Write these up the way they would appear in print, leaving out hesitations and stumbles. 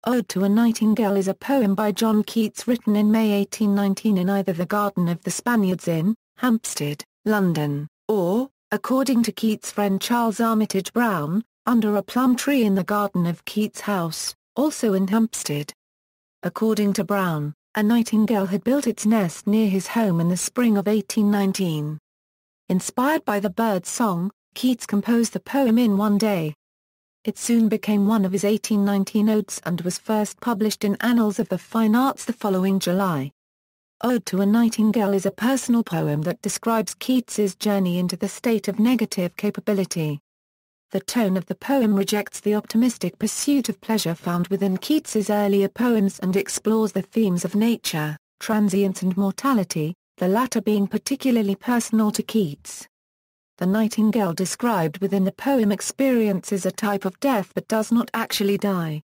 Ode to a Nightingale is a poem by John Keats written in May 1819 in either the garden of the Spaniards Inn, Hampstead, London, or, according to Keats' friend Charles Armitage Brown, under a plum tree in the garden of Keats House, also in Hampstead. According to Brown, a nightingale had built its nest near his home in the spring of 1819. Inspired by the bird's song, Keats composed the poem in one day. It soon became one of his 1819 odes and was first published in Annals of the Fine Arts the following July. Ode to a Nightingale is a personal poem that describes Keats's journey into the state of negative capability. The tone of the poem rejects the optimistic pursuit of pleasure found within Keats's earlier poems and explores the themes of nature, transience and mortality, the latter being particularly personal to Keats. The nightingale described within the poem experiences a type of death but does not actually die.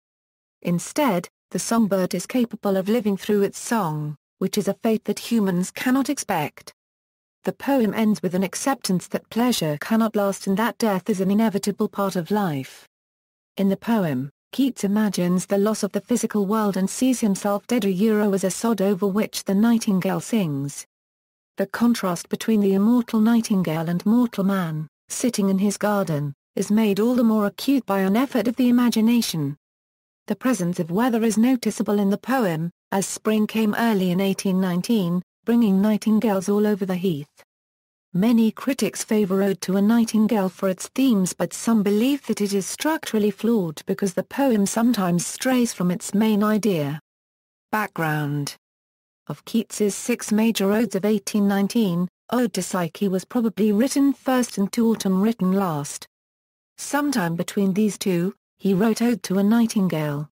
Instead, the songbird is capable of living through its song, which is a fate that humans cannot expect. The poem ends with an acceptance that pleasure cannot last and that death is an inevitable part of life. In the poem, Keats imagines the loss of the physical world and sees himself dead as a sod over which the nightingale sings. The contrast between the immortal nightingale and mortal man, sitting in his garden, is made all the more acute by an effort of the imagination. The presence of weather is noticeable in the poem, as spring came early in 1819, bringing nightingales all over the heath. Many critics favor Ode to a Nightingale for its themes, but some believe that it is structurally flawed because the poem sometimes strays from its main idea. Background. Of Keats's 6 major odes of 1819, Ode to Psyche was probably written first and To Autumn written last. Sometime between these two, he wrote Ode to a Nightingale.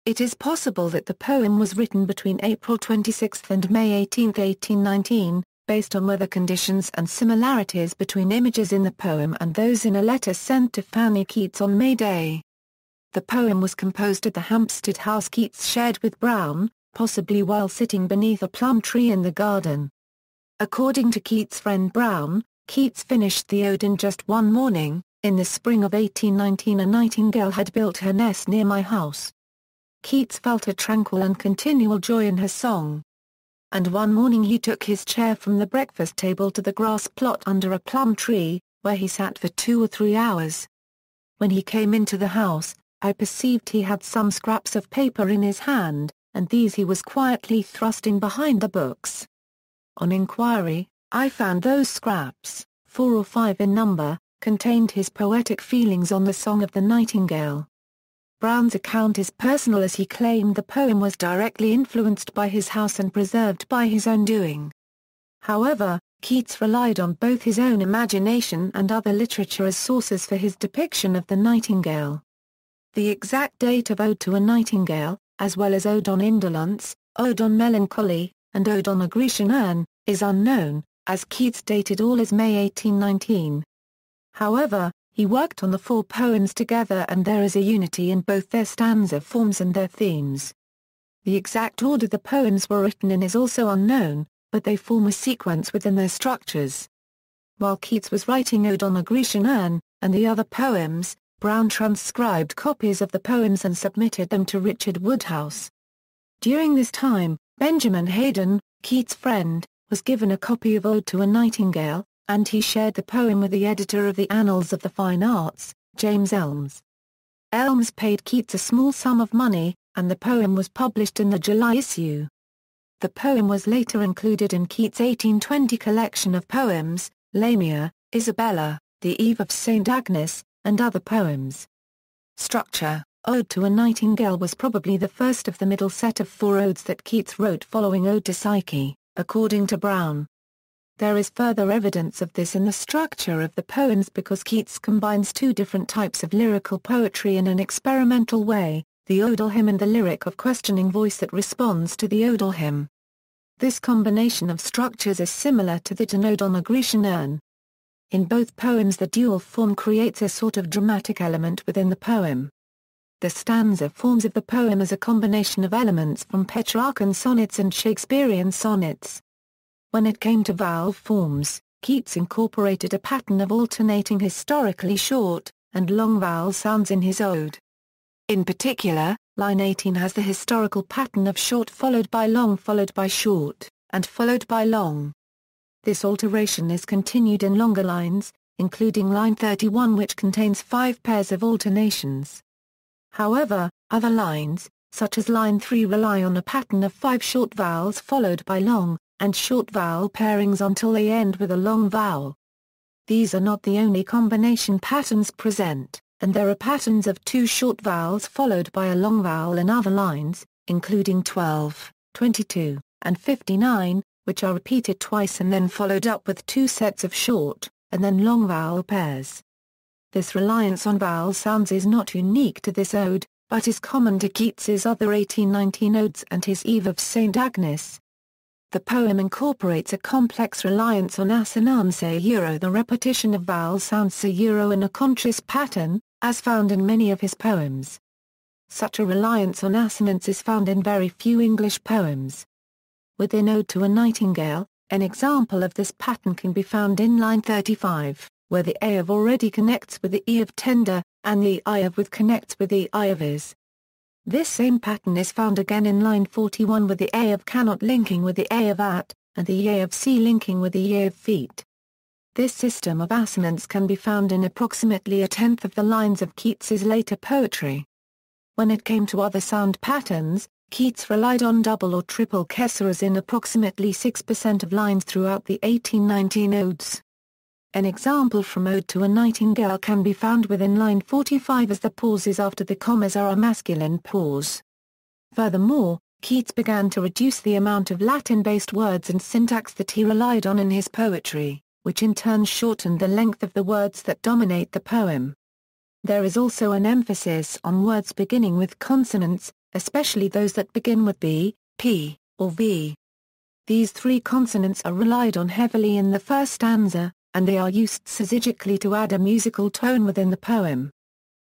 It is possible that the poem was written between April 26 and May 18, 1819, based on weather conditions and similarities between images in the poem and those in a letter sent to Fanny Keats on May Day. The poem was composed at the Hampstead house Keats shared with Brown, possibly while sitting beneath a plum tree in the garden. According to Keats' friend Brown, Keats finished the ode in just one morning. In the spring of 1819 a nightingale had built her nest near my house. Keats felt a tranquil and continual joy in her song. And one morning he took his chair from the breakfast table to the grass plot under a plum tree, where he sat for 2 or 3 hours. When he came into the house, I perceived he had some scraps of paper in his hand, and these he was quietly thrusting behind the books. On inquiry, I found those scraps, 4 or 5 in number, contained his poetic feelings on the song of the nightingale. Brown's account is personal as he claimed the poem was directly influenced by his house and preserved by his own doing. However, Keats relied on both his own imagination and other literature as sources for his depiction of the nightingale. The exact date of Ode to a Nightingale, as well as Ode on Indolence, Ode on Melancholy, and Ode on a Grecian Urn, is unknown, as Keats dated all as May 1819. However, he worked on the 4 poems together and there is a unity in both their stanza forms and their themes. The exact order the poems were written in is also unknown, but they form a sequence within their structures. While Keats was writing Ode on a Grecian Urn, and the other poems, Brown transcribed copies of the poems and submitted them to Richard Woodhouse. During this time, Benjamin Haydon, Keats' friend, was given a copy of Ode to a Nightingale, and he shared the poem with the editor of the Annals of the Fine Arts, James Elmes. Elmes paid Keats a small sum of money, and the poem was published in the July issue. The poem was later included in Keats' 1820 collection of poems, Lamia, Isabella, The Eve of St. Agnes, and other poems. Structure. Ode to a Nightingale was probably the first of the middle set of 4 odes that Keats wrote following Ode to Psyche, according to Brown. There is further evidence of this in the structure of the poems because Keats combines 2 different types of lyrical poetry in an experimental way, the odal hymn and the lyric of questioning voice that responds to the odal hymn. This combination of structures is similar to that in Ode on a Grecian Urn. In both poems the dual form creates a sort of dramatic element within the poem. The stanza forms of the poem is a combination of elements from Petrarchan sonnets and Shakespearean sonnets. When it came to vowel forms, Keats incorporated a pattern of alternating historically short and long vowel sounds in his ode. In particular, Line 18 has the historical pattern of short followed by long followed by short, and followed by long. This alteration is continued in longer lines, including line 31 which contains 5 pairs of alternations. However, other lines, such as line 3 rely on a pattern of 5 short vowels followed by long, and short vowel pairings until they end with a long vowel. These are not the only combination patterns present, and there are patterns of 2 short vowels followed by a long vowel in other lines, including 12, 22, and 59, which are repeated twice and then followed up with 2 sets of short, and then long vowel pairs. This reliance on vowel sounds is not unique to this ode, but is common to Keats's other 1819 odes and his Eve of St. Agnes. The poem incorporates a complex reliance on assonance the repetition of vowel sounds in a conscious pattern, as found in many of his poems. Such a reliance on assonance is found in very few English poems. Within Ode to a Nightingale, an example of this pattern can be found in line 35, where the A of already connects with the E of tender, and the I of with connects with the I of is. This same pattern is found again in line 41 with the A of cannot linking with the A of at, and the A of C linking with the A of feet. This system of assonance can be found in approximately a tenth of the lines of Keats's later poetry. When it came to other sound patterns, Keats relied on double or triple caesures in approximately 6% of lines throughout the 1819 odes. An example from Ode to a Nightingale can be found within line 45 as the pauses after the commas are a masculine pause. Furthermore, Keats began to reduce the amount of Latin-based words and syntax that he relied on in his poetry, which in turn shortened the length of the words that dominate the poem. There is also an emphasis on words beginning with consonants, especially those that begin with B, P, or V. These 3 consonants are relied on heavily in the first stanza, and they are used syzygically to add a musical tone within the poem.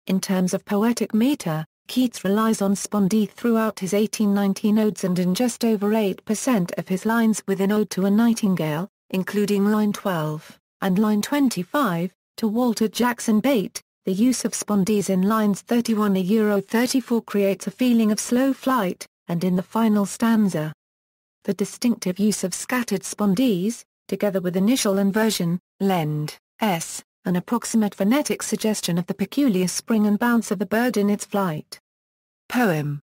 In terms of poetic meter, Keats relies on spondee throughout his 1819 odes and in just over 8% of his lines within Ode to a Nightingale, including line 12, and line 25, to Walter Jackson Bate. The use of spondees in lines 31-34 creates a feeling of slow flight, and in the final stanza. The distinctive use of scattered spondees, together with initial inversion, lend an approximate phonetic suggestion of the peculiar spring and bounce of a bird in its flight. Poem.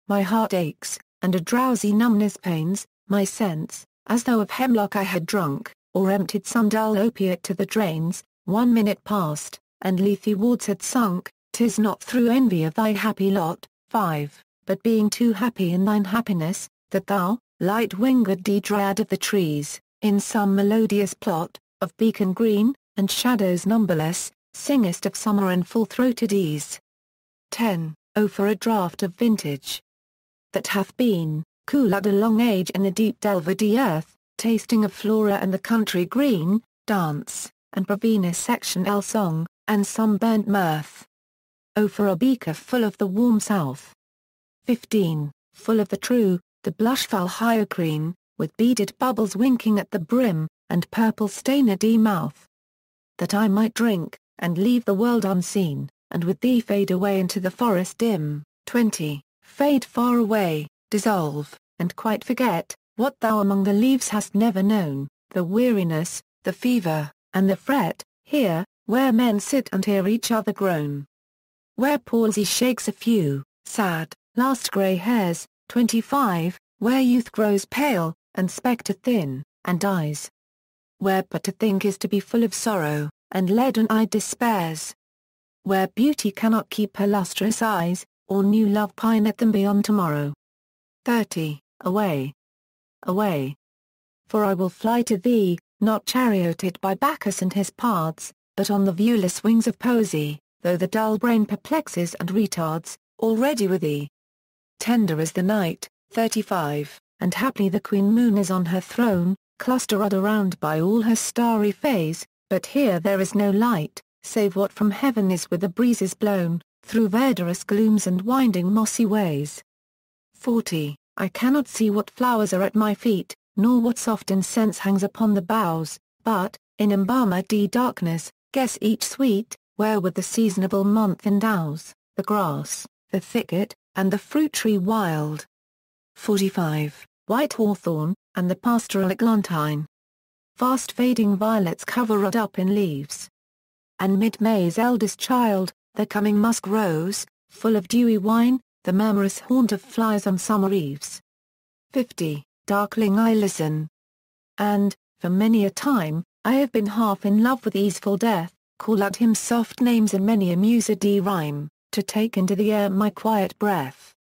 My heart aches, and a drowsy numbness pains, my sense, as though of hemlock I had drunk, or emptied some dull opiate to the drains. 1 minute passed, and lethe wards had sunk. 'Tis not through envy of thy happy lot, 5, but being too happy in thine happiness, that thou, light-winged dryad of the trees, in some melodious plot, of beacon green, and shadows numberless, singest of summer and full-throated ease. 10. Oh for a draught of vintage that hath been, cooled a long age in the deep delve of the earth, tasting of flora and the country green, dance, and Ravenous section L song, and sunburnt mirth. Oh for a beaker full of the warm south. 15. Full of the true, the blushful hyagreen, with beaded bubbles winking at the brim, and purple stained mouth. That I might drink, and leave the world unseen, and with thee fade away into the forest dim. 20. Fade far away, dissolve, and quite forget, what thou among the leaves hast never known, the weariness, the fever, and the fret, here, where men sit and hear each other groan. Where palsy shakes a few, sad, last grey hairs. 25. Where youth grows pale, and spectre thin, and dies. Where but to think is to be full of sorrow, and leaden-eyed despairs. Where beauty cannot keep her lustrous eyes, or new love pine at them beyond tomorrow. 30. Away. Away. For I will fly to thee, not charioted by Bacchus and his pards, but on the viewless wings of poesy, though the dull brain perplexes and retards, already with thee. Tender as the night. 35. And haply the queen moon is on her throne, clustered around by all her starry phase, but here there is no light, save what from heaven is with the breezes blown, through verdurous glooms and winding mossy ways. 40. I cannot see what flowers are at my feet, nor what soft incense hangs upon the boughs, but, in embalmed darkness, guess each sweet, wherewith the seasonable month endows, the grass, the thicket, and the fruit tree wild. 45. White hawthorn, and the pastoral eglantine. Fast fading violets covered up in leaves. And mid-May's eldest child, the coming musk rose, full of dewy wine, the murmurous haunt of flies on summer eves. 50. Darkling I listen. And, for many a time, I have been half in love with easeful death, call out him soft names in many a musedy rhyme, to take into the air my quiet breath.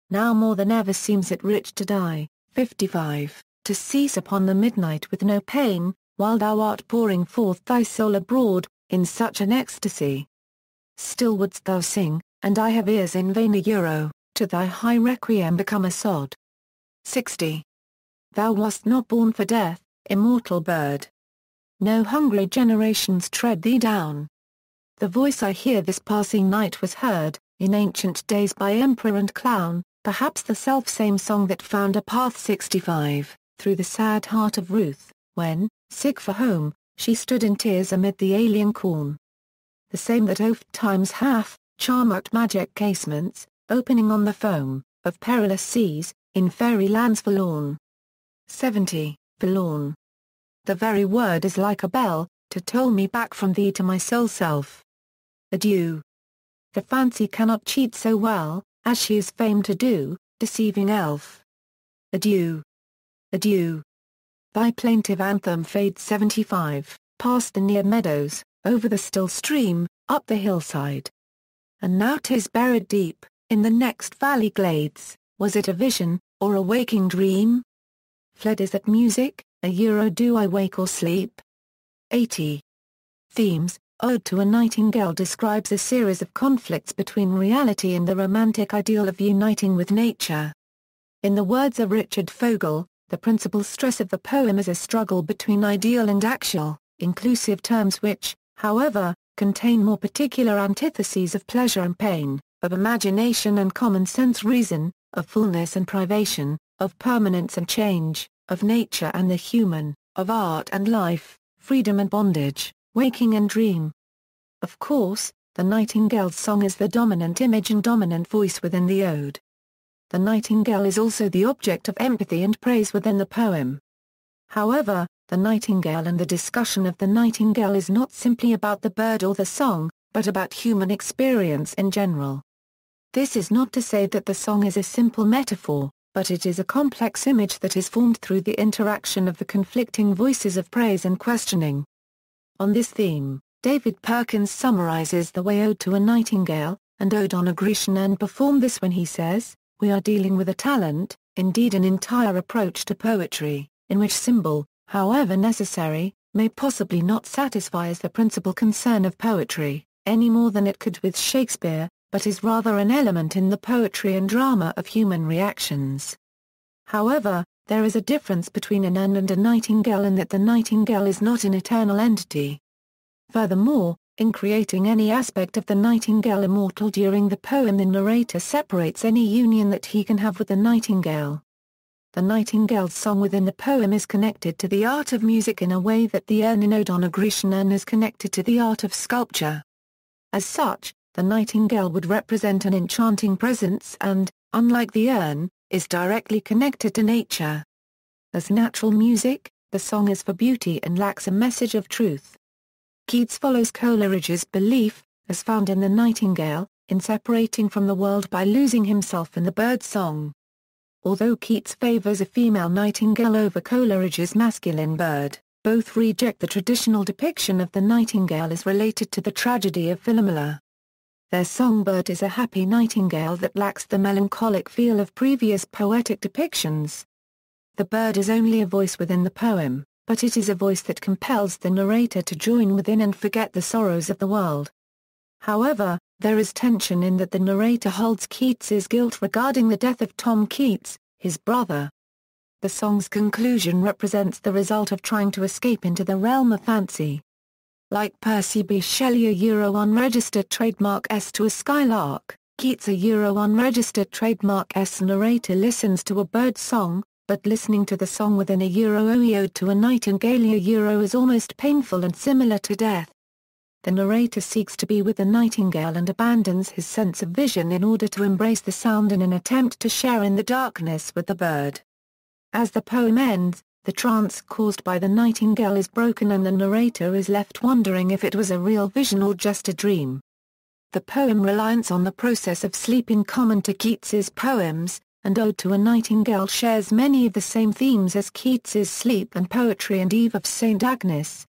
Now more than ever seems it rich to die. 55. To cease upon the midnight with no pain, while thou art pouring forth thy soul abroad, in such an ecstasy. Still wouldst thou sing, and I have ears in vain to thy high requiem become a sod. 60. Thou wast not born for death, immortal bird. No hungry generations tread thee down. The voice I hear this passing night was heard, in ancient days by emperor and clown, perhaps the self-same song that found a path 65, through the sad heart of Ruth, when, sick for home, she stood in tears amid the alien corn. The same that oft times hath, charm at magic casements, opening on the foam, of perilous seas, in fairy lands forlorn. 70. Forlorn. The very word is like a bell, to toll me back from thee to my sole self. Adieu. The fancy cannot cheat so well, as she is famed to do, deceiving elf. Adieu. Adieu. Thy plaintive anthem fades 75, past the near meadows, over the still stream, up the hillside. And now 'tis buried deep, in the next valley glades, was it a vision, or a waking dream? Fled is that music, do I wake or sleep? 80. Themes. Ode to a Nightingale describes a series of conflicts between reality and the romantic ideal of uniting with nature. In the words of Richard Fogel, the principal stress of the poem is a struggle between ideal and actual, inclusive terms which, however, contain more particular antitheses of pleasure and pain, of imagination and common sense reason, of fullness and privation, of permanence and change, of nature and the human, of art and life, freedom and bondage, waking and dream. Of course, the Nightingale's song is the dominant image and dominant voice within the ode. The Nightingale is also the object of empathy and praise within the poem. However, the Nightingale and the discussion of the Nightingale is not simply about the bird or the song, but about human experience in general. This is not to say that the song is a simple metaphor, but it is a complex image that is formed through the interaction of the conflicting voices of praise and questioning. On this theme, David Perkins summarizes the way Ode to a Nightingale, and Ode on a Grecian Urn perform this when he says, "We are dealing with a talent, indeed an entire approach to poetry, in which symbol, however necessary, may possibly not satisfy as the principal concern of poetry, any more than it could with Shakespeare, but is rather an element in the poetry and drama of human reactions. However, there is a difference between an urn and a nightingale in that the nightingale is not an eternal entity. Furthermore, in creating any aspect of the nightingale immortal during the poem, the narrator separates any union that he can have with the nightingale. The nightingale's song within the poem is connected to the art of music in a way that the urn in Ode on a Grecian Urn is connected to the art of sculpture. As such, the nightingale would represent an enchanting presence and, unlike the urn, is directly connected to nature. As natural music, the song is for beauty and lacks a message of truth. Keats follows Coleridge's belief, as found in the Nightingale, in separating from the world by losing himself in the bird's song. Although Keats favors a female nightingale over Coleridge's masculine bird, both reject the traditional depiction of the nightingale as related to the tragedy of Philomela. Their songbird is a happy nightingale that lacks the melancholic feel of previous poetic depictions. The bird is only a voice within the poem, but it is a voice that compels the narrator to join within and forget the sorrows of the world. However, there is tension in that the narrator holds Keats's guilt regarding the death of Tom Keats, his brother. The song's conclusion represents the result of trying to escape into the realm of fancy. Like Percy B. Shelley a unregistered trademark S to a skylark, Keats a unregistered trademark S narrator listens to a bird song, but listening to the song within a ode to a nightingale is almost painful and similar to death. the narrator seeks to be with the nightingale and abandons his sense of vision in order to embrace the sound in an attempt to share in the darkness with the bird. As the poem ends, the trance caused by the nightingale is broken and the narrator is left wondering if it was a real vision or just a dream. The poem reliance on the process of sleeping common to Keats's poems, and Ode to a Nightingale shares many of the same themes as Keats's Sleep and Poetry and Eve of St. Agnes.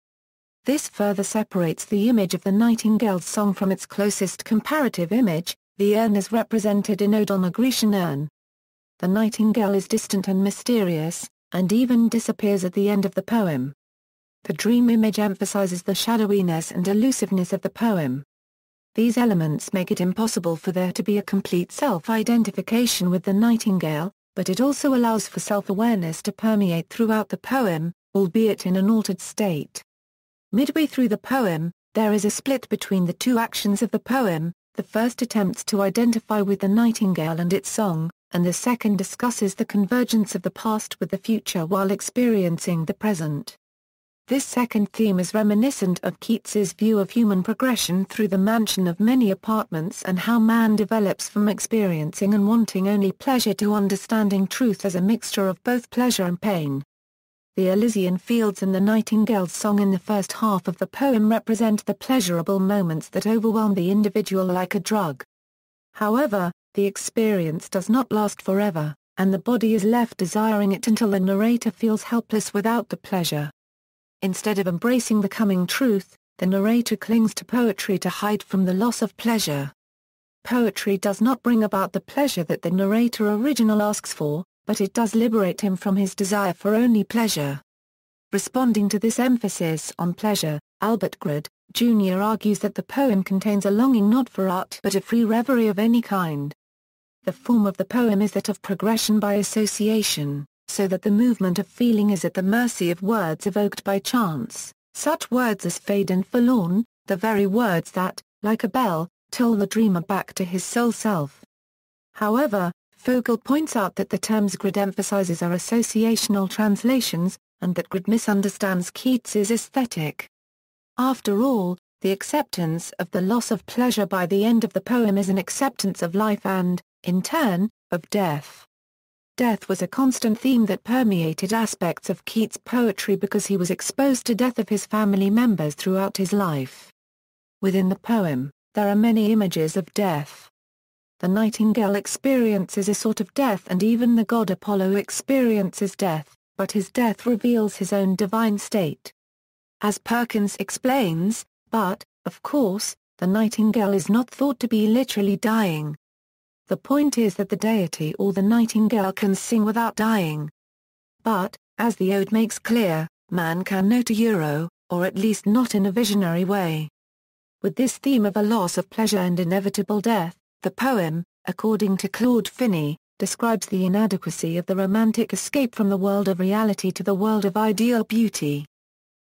This further separates the image of the nightingale's song from its closest comparative image, the urn as represented in Ode on a Grecian urn. The nightingale is distant and mysterious, and even disappears at the end of the poem. The dream image emphasizes the shadowiness and elusiveness of the poem. These elements make it impossible for there to be a complete self-identification with the nightingale, but it also allows for self-awareness to permeate throughout the poem, albeit in an altered state. Midway through the poem, there is a split between the two actions of the poem. The first attempts to identify with the nightingale and its song, and the second discusses the convergence of the past with the future while experiencing the present. This second theme is reminiscent of Keats's view of human progression through the mansion of many apartments and how man develops from experiencing and wanting only pleasure to understanding truth as a mixture of both pleasure and pain. The Elysian fields and the nightingale's song in the first half of the poem represent the pleasurable moments that overwhelm the individual like a drug. However, the experience does not last forever, and the body is left desiring it until the narrator feels helpless without the pleasure. Instead of embracing the coming truth, the narrator clings to poetry to hide from the loss of pleasure. Poetry does not bring about the pleasure that the narrator original asks for, but it does liberate him from his desire for only pleasure. Responding to this emphasis on pleasure, Albert Grad, Jr. argues that the poem contains a longing not for art but a free reverie of any kind. The form of the poem is that of progression by association, so that the movement of feeling is at the mercy of words evoked by chance, such words as fade and forlorn, the very words that, like a bell, tell the dreamer back to his soul self. However, Fogel points out that the terms Grad emphasizes are associational translations, and that Grad misunderstands Keats's aesthetic. After all, the acceptance of the loss of pleasure by the end of the poem is an acceptance of life and, in turn, of death. Death was a constant theme that permeated aspects of Keats' poetry because he was exposed to death of his family members throughout his life. Within the poem, there are many images of death. The nightingale experiences a sort of death and even the god Apollo experiences death, but his death reveals his own divine state. As Perkins explains, but, of course, the nightingale is not thought to be literally dying. The point is that the deity or the nightingale can sing without dying. But, as the ode makes clear, man can not or at least not in a visionary way. With this theme of a loss of pleasure and inevitable death, the poem, according to Claude Finney, describes the inadequacy of the romantic escape from the world of reality to the world of ideal beauty.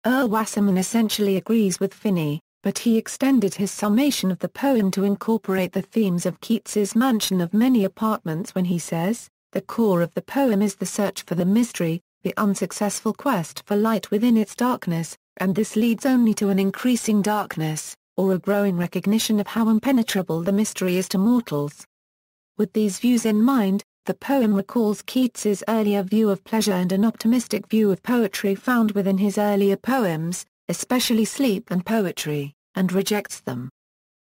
Earl Wasserman essentially agrees with Finney, but he extended his summation of the poem to incorporate the themes of Keats's mansion of many apartments when he says, "The core of the poem is the search for the mystery, the unsuccessful quest for light within its darkness, and this leads only to an increasing darkness, or a growing recognition of how impenetrable the mystery is to mortals." With these views in mind, the poem recalls Keats's earlier view of pleasure and an optimistic view of poetry found within his earlier poems, especially Sleep and Poetry, and rejects them.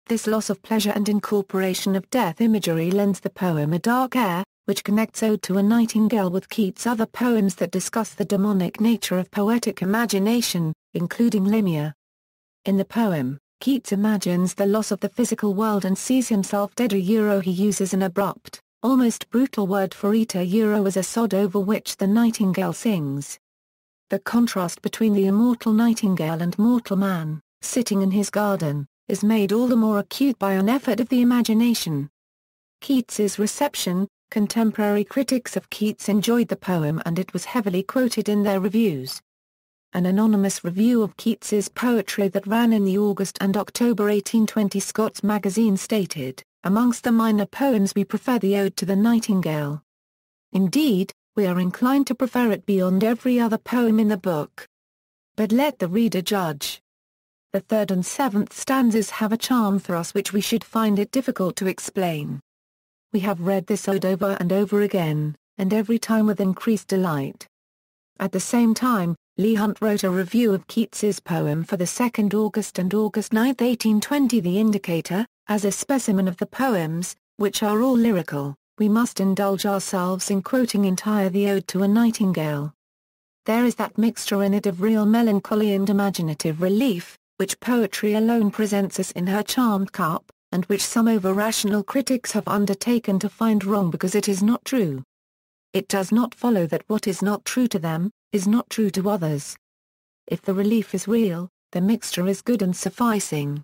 This loss of pleasure and incorporation of death imagery lends the poem a dark air, which connects Ode to a Nightingale with Keats' other poems that discuss the demonic nature of poetic imagination, including Limia. In the poem, Keats imagines the loss of the physical world and sees himself dead. He uses an abrupt, almost brutal word for it as a sod over which the nightingale sings. The contrast between the immortal nightingale and mortal man, sitting in his garden, is made all the more acute by an effort of the imagination. Keats's reception. Contemporary critics of Keats enjoyed the poem and it was heavily quoted in their reviews. An anonymous review of Keats's poetry that ran in the August and October 1820 Scott's Magazine stated, "Amongst the minor poems we prefer the Ode to the Nightingale. Indeed, we are inclined to prefer it beyond every other poem in the book. But let the reader judge." The third and seventh stanzas have a charm for us which we should find it difficult to explain. We have read this ode over and over again, and every time with increased delight. At the same time, Leigh Hunt wrote a review of Keats's poem for the 2nd August and August 9, 1820. The Indicator, as a specimen of the poems, which are all lyrical, we must indulge ourselves in quoting entire the Ode to a Nightingale. There is that mixture in it of real melancholy and imaginative relief, which poetry alone presents us in her charmed cup, and which some over-rational critics have undertaken to find wrong because it is not true. It does not follow that what is not true to them, is not true to others. If the relief is real, the mixture is good and sufficing.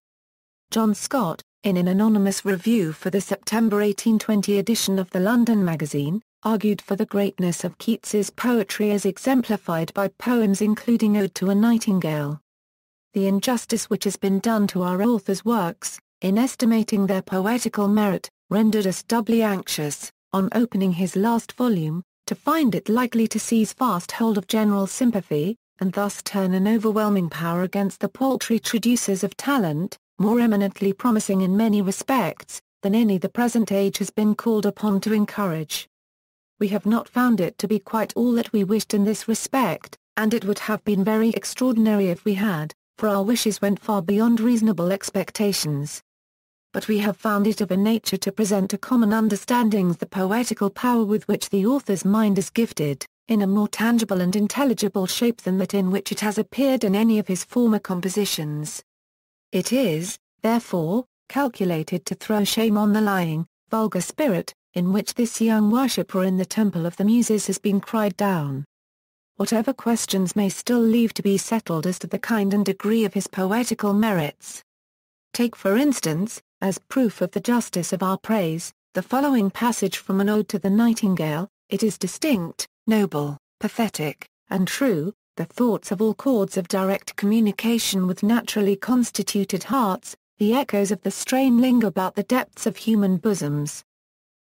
John Scott, in an anonymous review for the September 1820 edition of the London Magazine, argued for the greatness of Keats's poetry as exemplified by poems including Ode to a Nightingale. The injustice which has been done to our author's works, in estimating their poetical merit, rendered us doubly anxious, on opening his last volume, to find it likely to seize fast hold of general sympathy, and thus turn an overwhelming power against the paltry traducers of talent, more eminently promising in many respects, than any the present age has been called upon to encourage. We have not found it to be quite all that we wished in this respect, and it would have been very extraordinary if we had, for our wishes went far beyond reasonable expectations. But we have found it of a nature to present to common understandings the poetical power with which the author's mind is gifted, in a more tangible and intelligible shape than that in which it has appeared in any of his former compositions. It is, therefore, calculated to throw shame on the lying, vulgar spirit, in which this young worshipper in the Temple of the Muses has been cried down. Whatever questions may still leave to be settled as to the kind and degree of his poetical merits. Take for instance, as proof of the justice of our praise, the following passage from an Ode to the Nightingale: "It is distinct, noble, pathetic, and true, the thoughts of all chords of direct communication with naturally constituted hearts, the echoes of the strain linger about the depths of human bosoms."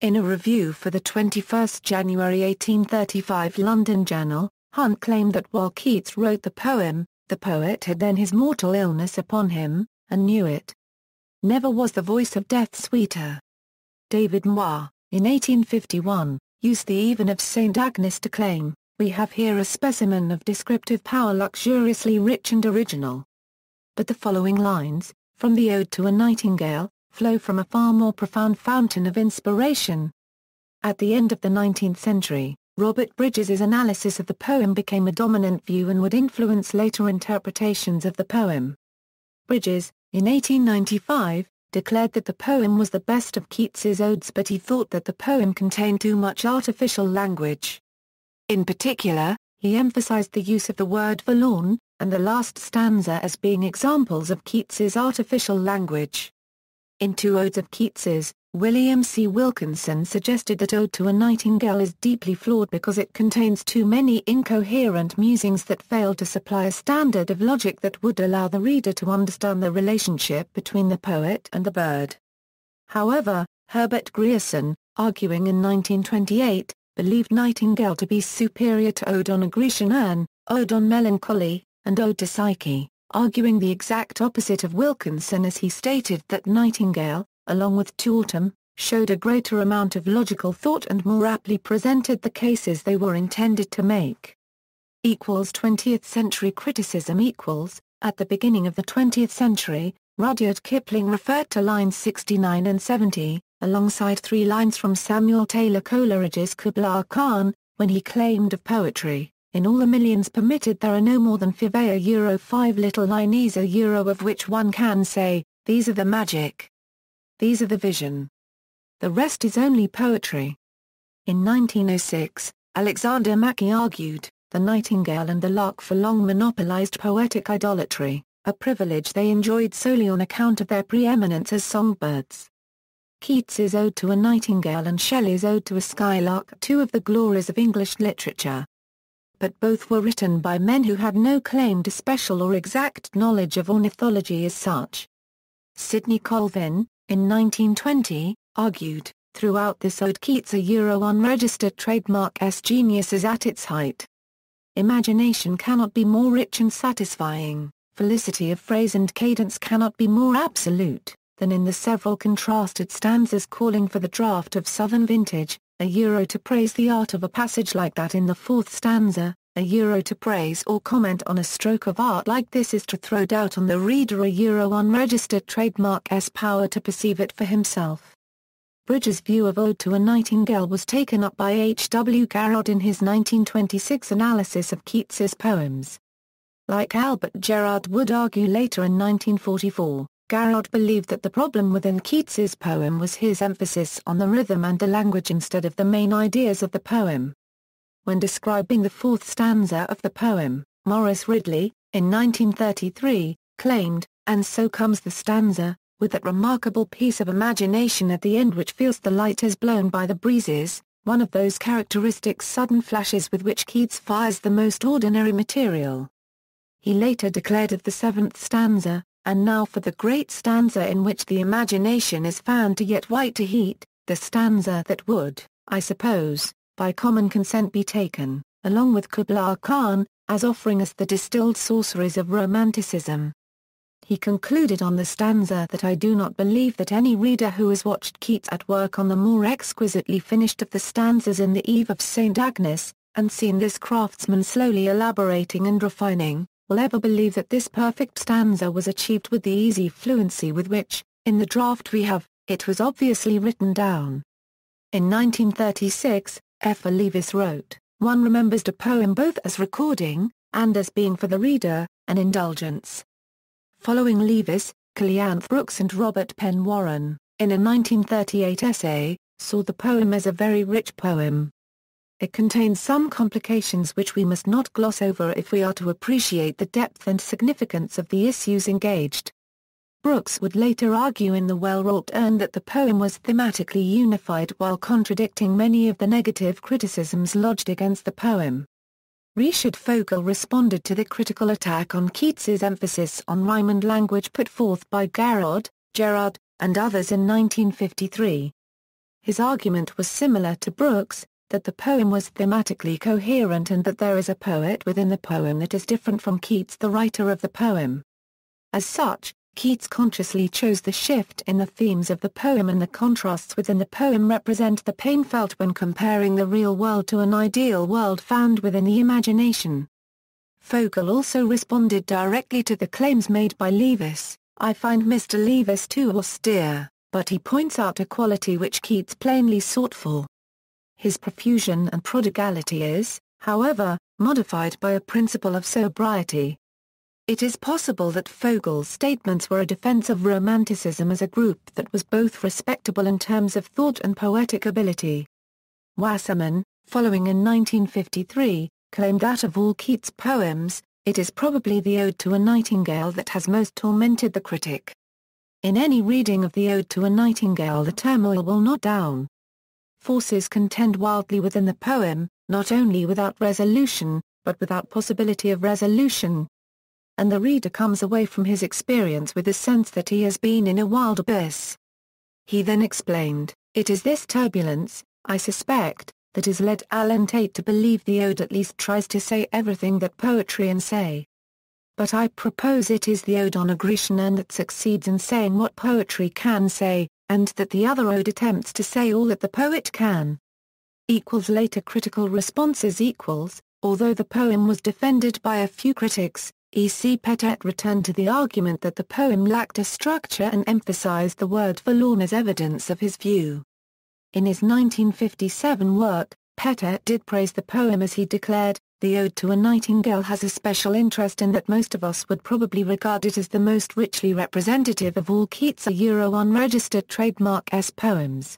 In a review for the 21st January 1835 London Journal, Hunt claimed that while Keats wrote the poem, the poet had then his mortal illness upon him, and knew it. Never was the voice of death sweeter. David Moir, in 1851, used the even of St. Agnes to claim, "We have here a specimen of descriptive power luxuriously rich and original." But the following lines, from the Ode to a Nightingale, flow from a far more profound fountain of inspiration. At the end of the 19th century, Robert Bridges's analysis of the poem became a dominant view and would influence later interpretations of the poem. Bridges, in 1895, declared that the poem was the best of Keats's odes, but he thought that the poem contained too much artificial language. In particular, he emphasized the use of the word forlorn, and the last stanza as being examples of Keats's artificial language. In two odes of Keats's, William C. Wilkinson suggested that Ode to a Nightingale is deeply flawed because it contains too many incoherent musings that fail to supply a standard of logic that would allow the reader to understand the relationship between the poet and the bird. However, Herbert Grierson, arguing in 1928, believed Nightingale to be superior to Ode on a Grecian Urn, Ode on Melancholy, and Ode to Psyche, arguing the exact opposite of Wilkinson, as he stated that Nightingale, along with To Autumn, showed a greater amount of logical thought and more aptly presented the cases they were intended to make. 20th century criticism At the beginning of the 20th century, Rudyard Kipling referred to lines 69 and 70, alongside 3 lines from Samuel Taylor Coleridge's Kubla Khan, when he claimed of poetry, "In all the millions permitted there are no more than €5 little lines of which one can say, these are the magic. These are the vision. The rest is only poetry." In 1906, Alexander Mackie argued, "The nightingale and the lark for long monopolized poetic idolatry, a privilege they enjoyed solely on account of their preeminence as songbirds." Keats's Ode to a Nightingale and Shelley's Ode to a Skylark are two of the glories of English literature. But both were written by men who had no claim to special or exact knowledge of ornithology as such. Sidney Colvin, in 1920, argued, "Throughout this ode Keats' unregistered trademark S genius is at its height. Imagination cannot be more rich and satisfying. felicity of phrase and cadence cannot be more absolute than in the several contrasted stanzas calling for the draught of southern vintage, to praise the art of a passage like that in the fourth stanza, to praise or comment on a stroke of art like this is to throw doubt on the reader, unregistered trademark's power to perceive it for himself. Bridges' view of Ode to a Nightingale was taken up by H. W. Garrod in his 1926 analysis of Keats's poems. Like Albert Gerard would argue later in 1944, Garrod believed that the problem within Keats's poem was his emphasis on the rhythm and the language instead of the main ideas of the poem. When describing the fourth stanza of the poem, Maurice Ridley, in 1933, claimed, "And so comes the stanza, with that remarkable piece of imagination at the end which feels the light as blown by the breezes, one of those characteristic sudden flashes with which Keats fires the most ordinary material." He later declared of the seventh stanza, "And now for the great stanza in which the imagination is fanned to yet whiter heat, the stanza that would, I suppose, by common consent be taken, along with Kubla Khan, as offering us the distilled sorceries of Romanticism." He concluded on the stanza that "I do not believe that any reader who has watched Keats at work on the more exquisitely finished of the stanzas in the Eve of St. Agnes, and seen this craftsman slowly elaborating and refining, will ever believe that this perfect stanza was achieved with the easy fluency with which, in the draft we have, it was obviously written down." In 1936, F. Leavis wrote, "One remembers the poem both as recording, and as being for the reader, an indulgence." Following Leavis, Cleanth Brooks and Robert Penn Warren, in a 1938 essay, saw the poem as a very rich poem. It contains some complications which we must not gloss over if we are to appreciate the depth and significance of the issues engaged. Brooks would later argue in The Well-Wrought Urn that the poem was thematically unified while contradicting many of the negative criticisms lodged against the poem. Richard Fogel responded to the critical attack on Keats's emphasis on rhyme and language put forth by Garrod, Gerard, and others in 1953. His argument was similar to Brooks', that the poem was thematically coherent and that there is a poet within the poem that is different from Keats, the writer of the poem. As such, Keats consciously chose the shift in the themes of the poem, and the contrasts within the poem represent the pain felt when comparing the real world to an ideal world found within the imagination. Fogel also responded directly to the claims made by Leavis. "I find Mr. Leavis too austere, but he points out a quality which Keats plainly sought for. His profusion and prodigality is, however, modified by a principle of sobriety." It is possible that Fogel's statements were a defense of Romanticism as a group that was both respectable in terms of thought and poetic ability. Wasserman, following in 1953, claimed that of all Keats' poems, it is probably the Ode to a Nightingale that has most tormented the critic. In any reading of the Ode to a Nightingale the turmoil will not down. Forces contend wildly within the poem, not only without resolution, but without possibility of resolution. And the reader comes away from his experience with the sense that he has been in a wild abyss. He then explained, "It is this turbulence, I suspect, that has led Alan Tate to believe the ode at least tries to say everything that poetry can say. But I propose it is the ode on a Grecian urn that succeeds in saying what poetry can say, and that the other ode attempts to say all that the poet can." Later critical responses. Although the poem was defended by a few critics, E.C. Pettet returned to the argument that the poem lacked a structure and emphasized the word forlorn as evidence of his view. In his 1957 work, Pettet did praise the poem as he declared, "The Ode to a Nightingale has a special interest in that most of us would probably regard it as the most richly representative of all Keats' unregistered trademark poems.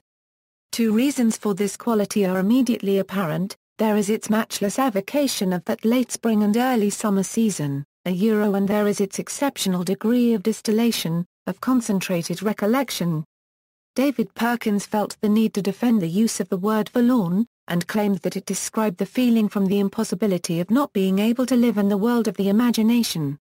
Two reasons for this quality are immediately apparent. There is its matchless evocation of that late spring and early summer season, and there is its exceptional degree of distillation, of concentrated recollection." David Perkins felt the need to defend the use of the word forlorn, and claimed that it described the feeling from the impossibility of not being able to live in the world of the imagination.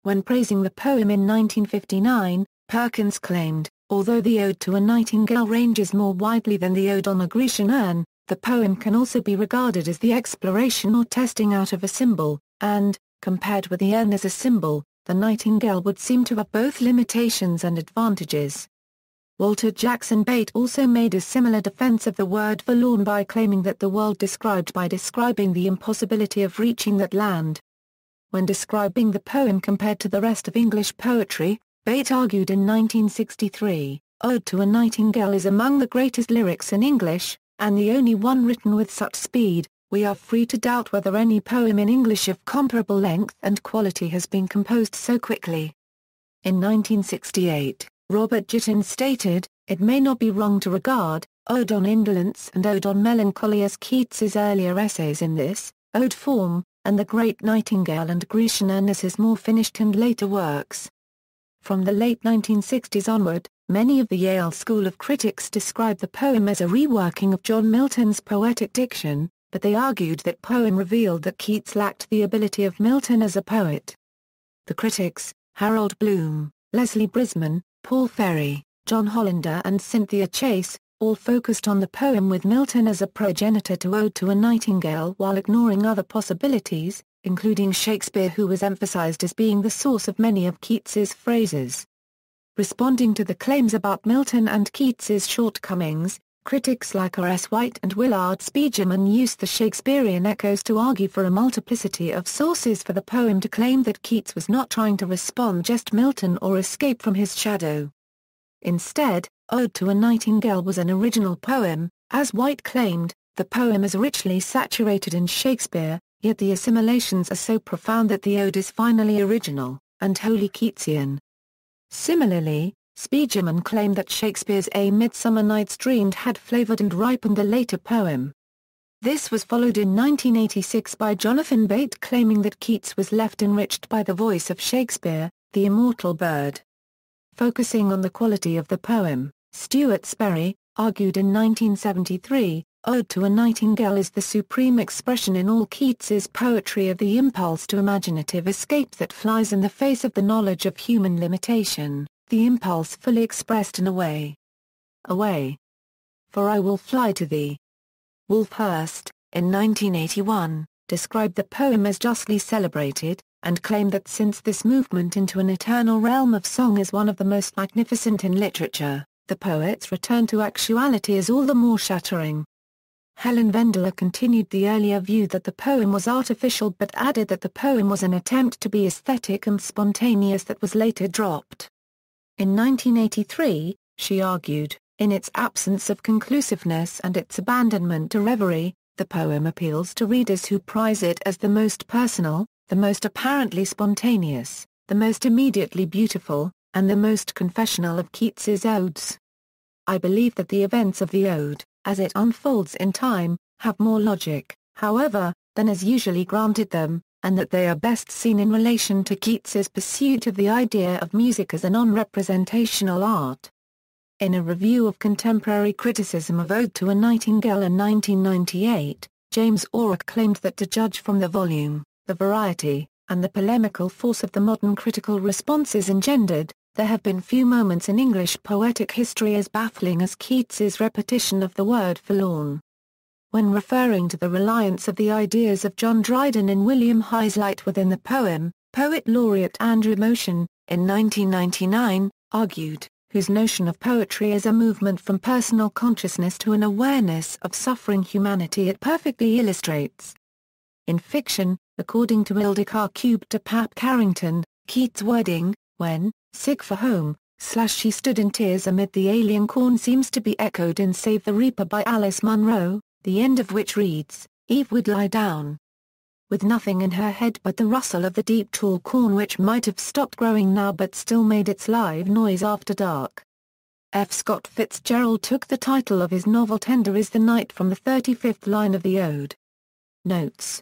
When praising the poem in 1959, Perkins claimed, "Although the Ode to a Nightingale ranges more widely than the Ode on a Grecian urn, the poem can also be regarded as the exploration or testing out of a symbol, and, compared with the urn as a symbol, The Nightingale would seem to have both limitations and advantages. Walter Jackson Bate also made a similar defense of the word forlorn by claiming that the world described by describing the impossibility of reaching that land. When describing the poem compared to the rest of English poetry, Bate argued in 1963, "Ode to a Nightingale is among the greatest lyrics in English, and the only one written with such speed, we are free to doubt whether any poem in English of comparable length and quality has been composed so quickly." In 1968, Robert Gittins stated, "It may not be wrong to regard Ode on Indolence and Ode on Melancholy as Keats's earlier essays in this ode form, and The Great Nightingale and Grecian as his more finished and later works." From the late 1960s onward, many of the Yale School of Critics described the poem as a reworking of John Milton's poetic diction, but they argued that poem revealed that Keats lacked the ability of Milton as a poet. The critics, Harold Bloom, Leslie Brisman, Paul Ferry, John Hollander and Cynthia Chase, all focused on the poem with Milton as a progenitor to Ode to a Nightingale while ignoring other possibilities, including Shakespeare, who was emphasized as being the source of many of Keats's phrases. Responding to the claims about Milton and Keats's shortcomings, critics like R.S. White and Willard Spiegelman used the Shakespearean echoes to argue for a multiplicity of sources for the poem, to claim that Keats was not trying to respond just Milton or escape from his shadow. Instead, Ode to a Nightingale was an original poem. As White claimed, the poem is richly saturated in Shakespeare, yet the assimilations are so profound that the ode is finally original, and wholly Keatsian. Similarly, Spiegelman claimed that Shakespeare's A Midsummer Night's Dream had flavored and ripened the later poem. This was followed in 1986 by Jonathan Bate claiming that Keats was left enriched by the voice of Shakespeare, the immortal bird. Focusing on the quality of the poem, Stuart Sperry argued in 1973, "Ode to a Nightingale is the supreme expression in all Keats's poetry of the impulse to imaginative escape that flies in the face of the knowledge of human limitation, the impulse fully expressed in Away. Away. For I will fly to thee." Wolfe Hurst, in 1981, described the poem as justly celebrated, and claimed that since this movement into an eternal realm of song is one of the most magnificent in literature, the poet's return to actuality is all the more shattering. Helen Vendler continued the earlier view that the poem was artificial, but added that the poem was an attempt to be aesthetic and spontaneous that was later dropped. In 1983, she argued, in its absence of conclusiveness and its abandonment to reverie, the poem appeals to readers who prize it as the most personal, the most apparently spontaneous, the most immediately beautiful, and the most confessional of Keats's odes. I believe that the events of the ode, as it unfolds in time, have more logic, however, than is usually granted them, and that they are best seen in relation to Keats's pursuit of the idea of music as a non-representational art. In a review of contemporary criticism of Ode to a Nightingale in 1998, James Orrock claimed that to judge from the volume, the variety, and the polemical force of the modern critical responses engendered, there have been few moments in English poetic history as baffling as Keats's repetition of the word forlorn. When referring to the reliance of the ideas of John Dryden and William Hazlitt within the poem, Poet Laureate Andrew Motion, in 1999, argued, whose notion of poetry as a movement from personal consciousness to an awareness of suffering humanity it perfectly illustrates. In fiction, according to Ildikar Cube de Pap Carrington, Keats' wording, when, sick for home, she stood in tears amid the alien corn seems to be echoed in Save the Reaper by Alice Munro, the end of which reads, Eve would lie down with nothing in her head but the rustle of the deep tall corn which might have stopped growing now but still made its live noise after dark. F. Scott Fitzgerald took the title of his novel Tender is the Night from the 35th line of the ode. Notes.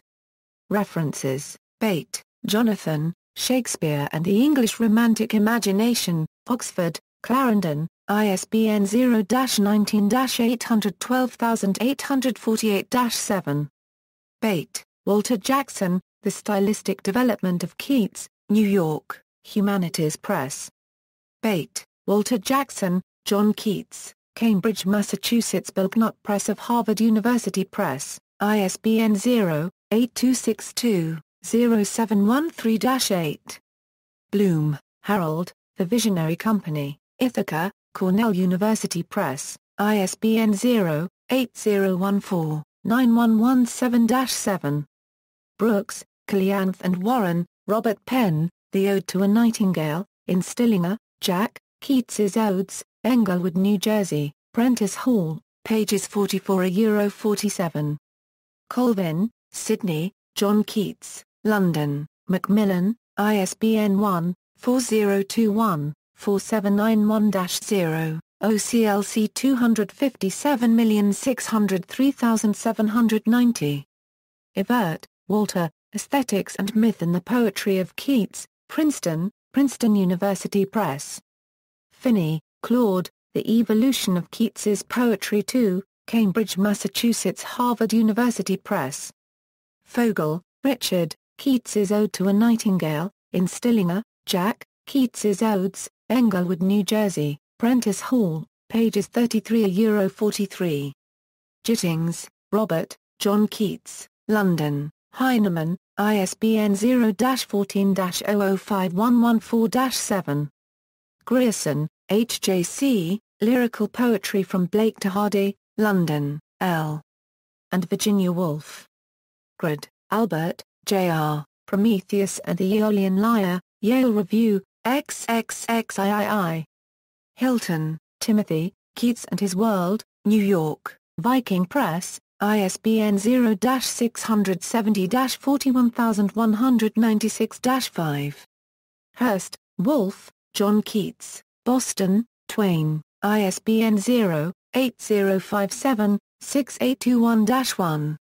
References: Bate, Jonathan, Shakespeare and the English Romantic Imagination, Oxford, Clarendon, ISBN 0-19-812848-7. Bate, Walter Jackson, The Stylistic Development of Keats, New York, Humanities Press. Bate, Walter Jackson, John Keats, Cambridge, Massachusetts. Belknap Press of Harvard University Press, ISBN 0-8262-0713-8. Bloom, Harold, The Visionary Company, Ithaca, Cornell University Press, ISBN 0-8014-9117-7. Brooks, Cleanth and Warren, Robert Penn, The Ode to a Nightingale, in Stillinger, Jack, Keats's Odes, Englewood, New Jersey, Prentice Hall, pages 44–47. Colvin, Sidney, John Keats, London, Macmillan, ISBN 1-4021-4791-0, OCLC 257603790. Evert, Walter, Aesthetics and Myth in the Poetry of Keats, Princeton, Princeton University Press. Finney, Claude, The Evolution of Keats's Poetry 2, Cambridge, Massachusetts, Harvard University Press. Fogel, Richard, Keats's Ode to a Nightingale, in Stillinger, Jack, Keats's Odes, Englewood, New Jersey, Prentice Hall, pages 33–43. Gittings, Robert, John Keats, London, Heinemann, ISBN 0-14-005114-7. Grierson, H.J.C., Lyrical Poetry from Blake to Hardy, London, L. and Virginia Woolf. Grad, Albert, J.R., Prometheus and the Aeolian Lyre, Yale Review, XXXIII. Hilton, Timothy, Keats and His World, New York, Viking Press, ISBN 0-670-41196-5. Hurst, Wolfe, John Keats, Boston, Twain, ISBN 0-8057-6821-1.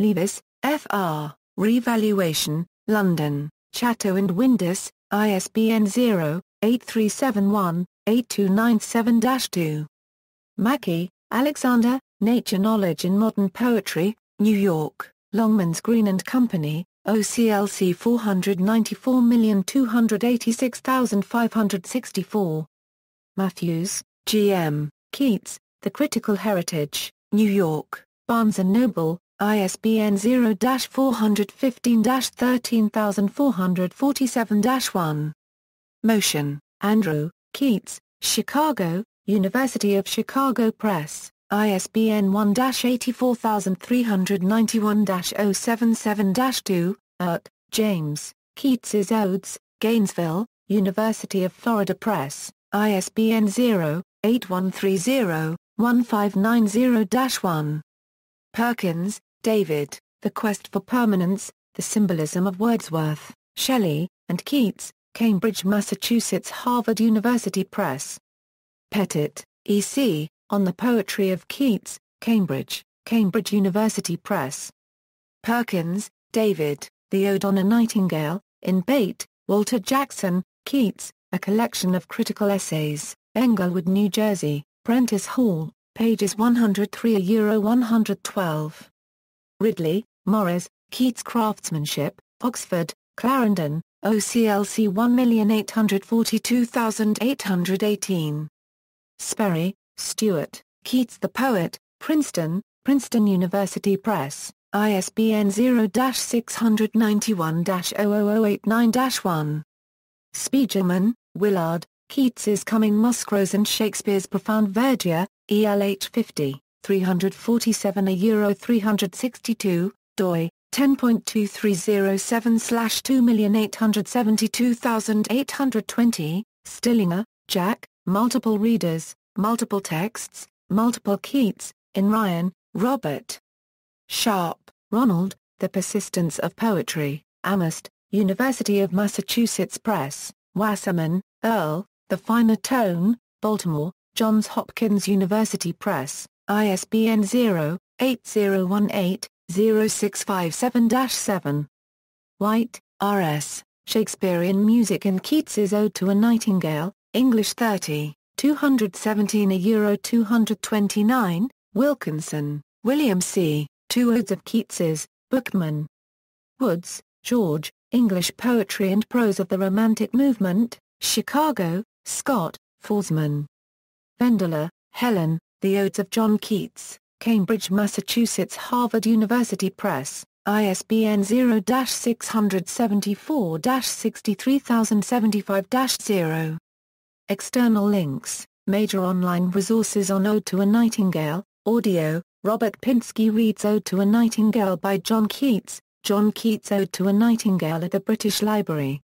Leavis, F.R., Revaluation, London, Chatto and Windus, ISBN 0-8371-8297-2. Mackey, Alexander, Nature Knowledge in Modern Poetry, New York, Longmans Green and Company, OCLC 494286564. Matthews, G.M., Keats, The Critical Heritage, New York, Barnes & Noble, ISBN 0-415-13447-1. Motion, Andrew, Keats, Chicago, University of Chicago Press, ISBN 1-84391-077-2, James, Keats's Odes, Gainesville, University of Florida Press, ISBN 0-8130-1590-1. Perkins, David, The Quest for Permanence, The Symbolism of Wordsworth, Shelley, and Keats, Cambridge, Massachusetts, Harvard University Press. Pettit, E.C., On the Poetry of Keats, Cambridge, Cambridge University Press. Perkins, David, The Ode on a Nightingale, in Bate, Walter Jackson, Keats, A Collection of Critical Essays, Englewood, New Jersey, Prentice Hall, pages 103–112. Ridley, Maurice, Keats Craftsmanship, Oxford, Clarendon, OCLC 1842818. Sperry, Stuart, Keats the Poet, Princeton, Princeton University Press, ISBN 0-691-00089-1. Spiegelman, Willard, Keats's Coming Musgroves and Shakespeare's Profound Verdure, ELH 50, 347 €362, doi, 10.2307/2872820, Stillinger, Jack, Multiple Readers, Multiple Texts, Multiple Keats, in Ryan, Robert. Sharp, Ronald, The Persistence of Poetry, Amherst, University of Massachusetts Press, Wasserman, Earl, The Finer Tone, Baltimore, Johns Hopkins University Press, ISBN 0-8018-0657-7. White, R.S., Shakespearean Music in Keats's Ode to a Nightingale, English 30, 217 €229, Wilkinson, William C., Two Odes of Keats's, Bookman. Woods, George, English Poetry and Prose of the Romantic Movement, Chicago, Scott, Forsman. Vendler, Helen, The Odes of John Keats, Cambridge, Massachusetts, Harvard University Press, ISBN 0-674-63075-0. External links, major online resources on Ode to a Nightingale, audio, Robert Pinsky reads Ode to a Nightingale by John Keats, John Keats Ode to a Nightingale at the British Library.